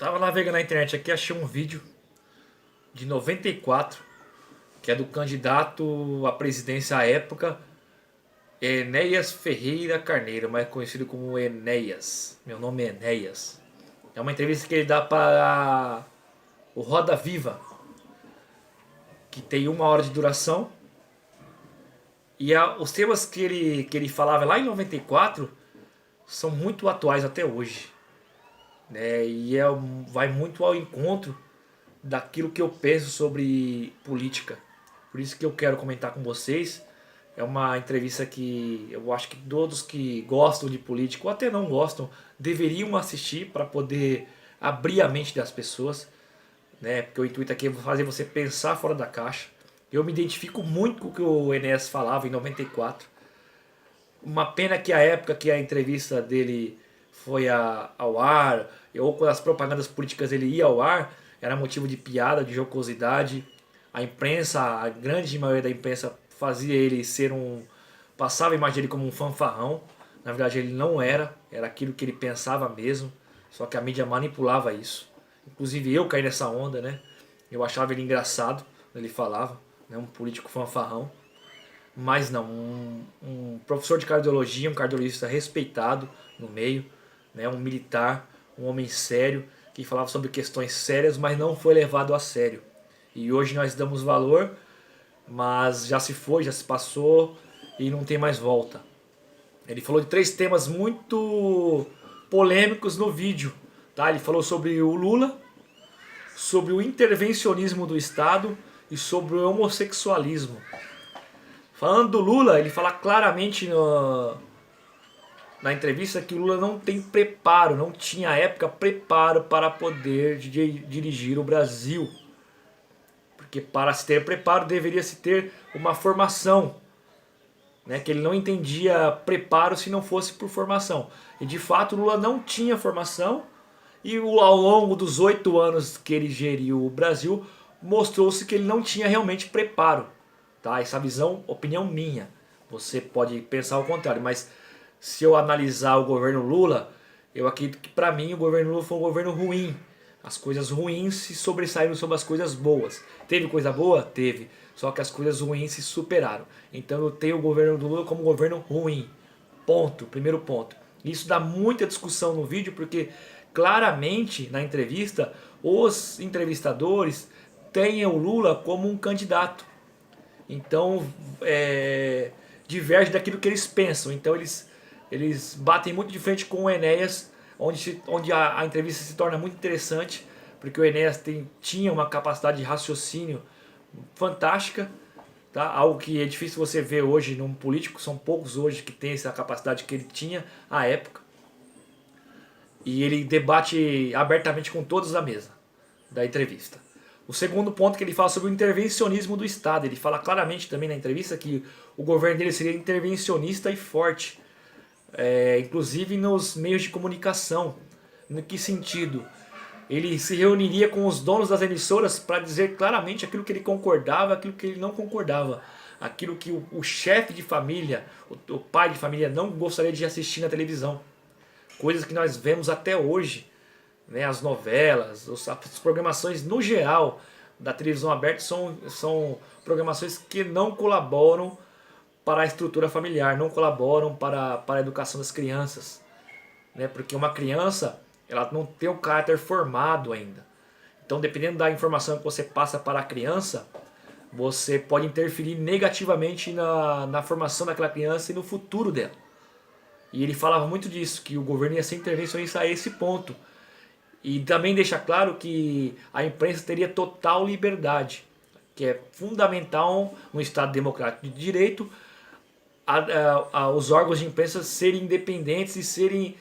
Tava navegando na internet aqui, achei um vídeo de 94, que é do candidato à presidência à época, Enéas Ferreira Carneiro, mais conhecido como Enéas. Meu nome é Enéas. É uma entrevista que ele dá para o Roda Viva, que tem 1 hora de duração. E os temas que ele falava lá em 94 são muito atuais até hoje, né? E vai muito ao encontro daquilo que eu penso sobre política. Por isso que eu quero comentar com vocês. É uma entrevista que eu acho que todos que gostam de política, ou até não gostam, deveriam assistir para poder abrir a mente das pessoas, né? Porque o intuito aqui é fazer você pensar fora da caixa. Eu me identifico muito com o que o Enéas falava em 94. Uma pena que a época que a entrevista dele foi ao ar, ou quando as propagandas políticas ele ia ao ar, era motivo de piada, de jocosidade. A imprensa, a grande maioria da imprensa fazia ele ser passava a imagem dele como um fanfarrão. Na verdade ele não era, era aquilo que ele pensava mesmo, só que a mídia manipulava isso. Inclusive eu caí nessa onda, né? Eu achava ele engraçado quando ele falava, né? Um político fanfarrão. Mas não, um professor de cardiologia, um cardiologista respeitado no meio, né, um militar, um homem sério, que falava sobre questões sérias, mas não foi levado a sério. E hoje nós damos valor, mas já se foi, já se passou e não tem mais volta. Ele falou de 3 temas muito polêmicos no vídeo. Tá? Ele falou sobre o Lula, sobre o intervencionismo do Estado e sobre o homossexualismo. Falando do Lula, ele fala claramente na entrevista que o Lula não tem preparo, não tinha à época preparo para poder dirigir o Brasil. Porque para se ter preparo deveria se ter uma formação, né? Que ele não entendia preparo se não fosse por formação. E de fato o Lula não tinha formação e ao longo dos 8 anos que ele geriu o Brasil mostrou-se que ele não tinha realmente preparo. Tá? Essa visão, opinião minha. Você pode pensar o contrário, mas se eu analisar o governo Lula, eu acredito que para mim o governo Lula foi um governo ruim. As coisas ruins se sobressaíram sobre as coisas boas. Teve coisa boa? Teve. Só que as coisas ruins se superaram. Então eu tenho o governo do Lula como um governo ruim. Ponto. Primeiro ponto. Isso dá muita discussão no vídeo porque claramente na entrevista os entrevistadores têm o Lula como um candidato. Então, diverge daquilo que eles pensam. Então, eles batem muito de frente com o Enéas, onde a entrevista se torna muito interessante, porque o Enéas tinha uma capacidade de raciocínio fantástica, tá? Algo que é difícil você ver hoje num político, são poucos hoje que têm essa capacidade que ele tinha à época. E ele debate abertamente com todos da mesa da entrevista. O segundo ponto que ele fala sobre o intervencionismo do Estado. Ele fala claramente também na entrevista que o governo dele seria intervencionista e forte. Inclusive nos meios de comunicação. No que sentido? Ele se reuniria com os donos das emissoras para dizer claramente aquilo que ele concordava, aquilo que ele não concordava. Aquilo que o chefe de família, o pai de família não gostaria de assistir na televisão. Coisas que nós vemos até hoje, né? As novelas, as programações no geral da televisão aberta são programações que não colaboram para a estrutura familiar, não colaboram para a educação das crianças, né? Porque uma criança ela não tem o caráter formado ainda. Então, dependendo da informação que você passa para a criança, você pode interferir negativamente na formação daquela criança e no futuro dela. E ele falava muito disso, que o governo ia ser intervencionista a esse ponto. E também deixa claro que a imprensa teria total liberdade, que é fundamental no Estado democrático de direito os órgãos de imprensa serem independentes e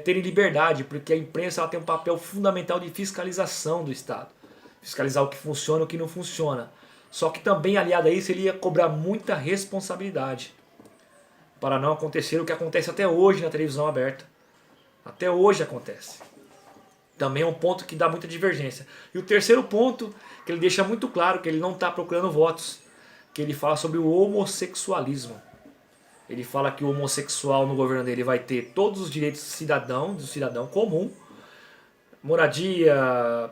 terem liberdade, porque a imprensa ela tem um papel fundamental de fiscalização do Estado. Fiscalizar o que funciona e o que não funciona. Só que também aliado a isso ele ia cobrar muita responsabilidade para não acontecer o que acontece até hoje na televisão aberta. Até hoje acontece. Também é um ponto que dá muita divergência. E o terceiro ponto, que ele deixa muito claro que ele não está procurando votos, que ele fala sobre o homossexualismo. Ele fala que o homossexual no governo dele vai ter todos os direitos do cidadão comum, moradia,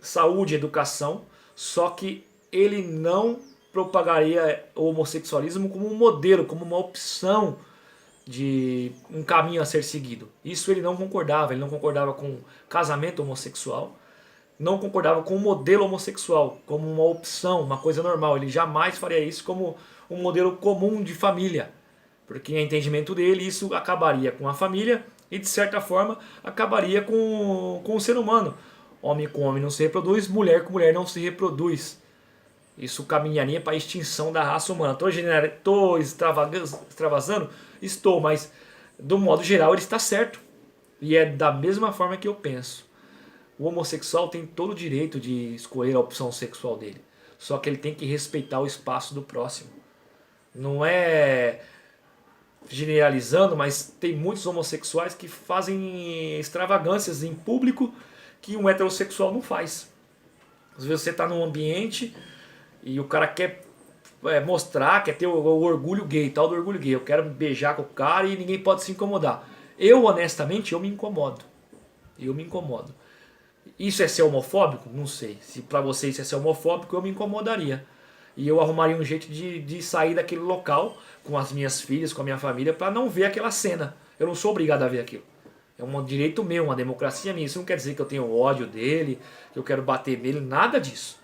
saúde, educação, só que ele não propagaria o homossexualismo como um modelo, como uma opção de um caminho a ser seguido. Isso ele não concordava com casamento homossexual, não concordava com o modelo homossexual como uma opção, uma coisa normal. Ele jamais faria isso como um modelo comum de família, porque em entendimento dele isso acabaria com a família e de certa forma acabaria com o ser humano. Homem com homem não se reproduz, mulher com mulher não se reproduz. Isso caminharia para a extinção da raça humana. Estou extravasando? Estou, mas do modo geral ele está certo. E é da mesma forma que eu penso. O homossexual tem todo o direito de escolher a opção sexual dele. Só que ele tem que respeitar o espaço do próximo. Não é generalizando, mas tem muitos homossexuais que fazem extravagâncias em público que um heterossexual não faz. Às vezes você está num ambiente e o cara quer mostrar, quer ter o orgulho gay, tal do orgulho gay. Eu quero beijar com o cara e ninguém pode se incomodar. Eu, honestamente, eu me incomodo. Eu me incomodo. Isso é ser homofóbico? Não sei. Se pra vocês isso é ser homofóbico, eu me incomodaria. E eu arrumaria um jeito de sair daquele local com as minhas filhas, com a minha família, para não ver aquela cena. Eu não sou obrigado a ver aquilo. É um direito meu, uma democracia minha. Isso não quer dizer que eu tenho ódio dele, que eu quero bater nele, nada disso.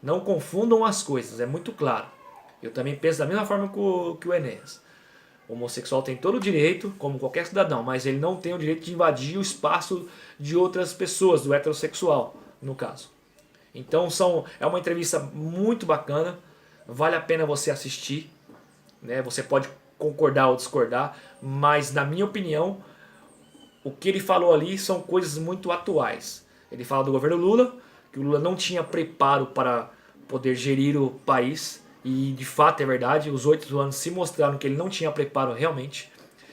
Não confundam as coisas, é muito claro. Eu também penso da mesma forma que o Enéas. O homossexual tem todo o direito, como qualquer cidadão, mas ele não tem o direito de invadir o espaço de outras pessoas, do heterossexual, no caso. Então é uma entrevista muito bacana, vale a pena você assistir, né? Você pode concordar ou discordar, mas na minha opinião, o que ele falou ali são coisas muito atuais. Ele fala do governo Lula, que o Lula não tinha preparo para poder gerir o país, e de fato é verdade, os 8 anos se mostraram que ele não tinha preparo realmente.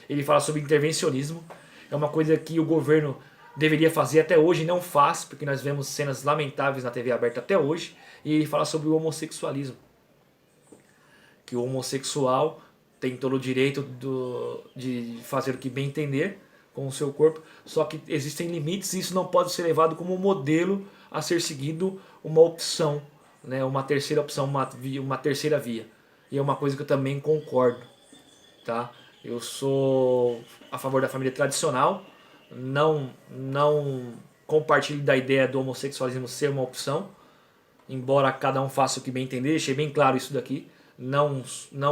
Ele fala sobre intervencionismo, é uma coisa que o governo deveria fazer até hoje e não faz, porque nós vemos cenas lamentáveis na TV aberta até hoje. E ele fala sobre o homossexualismo, que o homossexual tem todo o direito de fazer o que bem entender com o seu corpo, só que existem limites e isso não pode ser levado como um modelo a ser seguido, uma opção, né, uma terceira opção, uma terceira via. E é uma coisa que eu também concordo, tá? Eu sou a favor da família tradicional, não compartilho da ideia do homossexualismo ser uma opção, embora cada um faça o que bem entender, deixei bem claro isso daqui. Não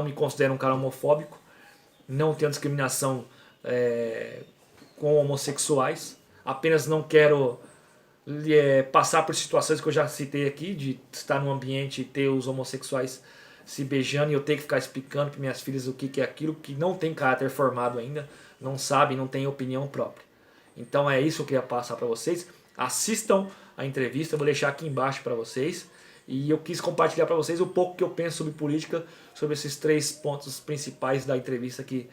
me considero um cara homofóbico, não tenho discriminação com homossexuais, apenas não quero passar por situações que eu já citei aqui, de estar num ambiente e ter os homossexuais se beijando e eu ter que ficar explicando para minhas filhas o que é aquilo, que não tem caráter formado ainda, não sabem, não tem opinião própria. Então é isso que eu queria passar para vocês. Assistam a entrevista, eu vou deixar aqui embaixo para vocês. E eu quis compartilhar para vocês o pouco que eu penso sobre política, sobre esses 3 pontos principais da entrevista que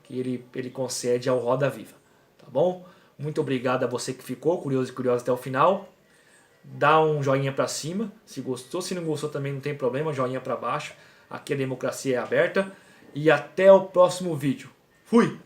ele concede ao Roda Viva. Tá bom? Muito obrigado a você que ficou curioso e curiosa até o final. Dá um joinha para cima, se gostou. Se não gostou também não tem problema, joinha para baixo. Aqui a democracia é aberta. E até o próximo vídeo. Fui!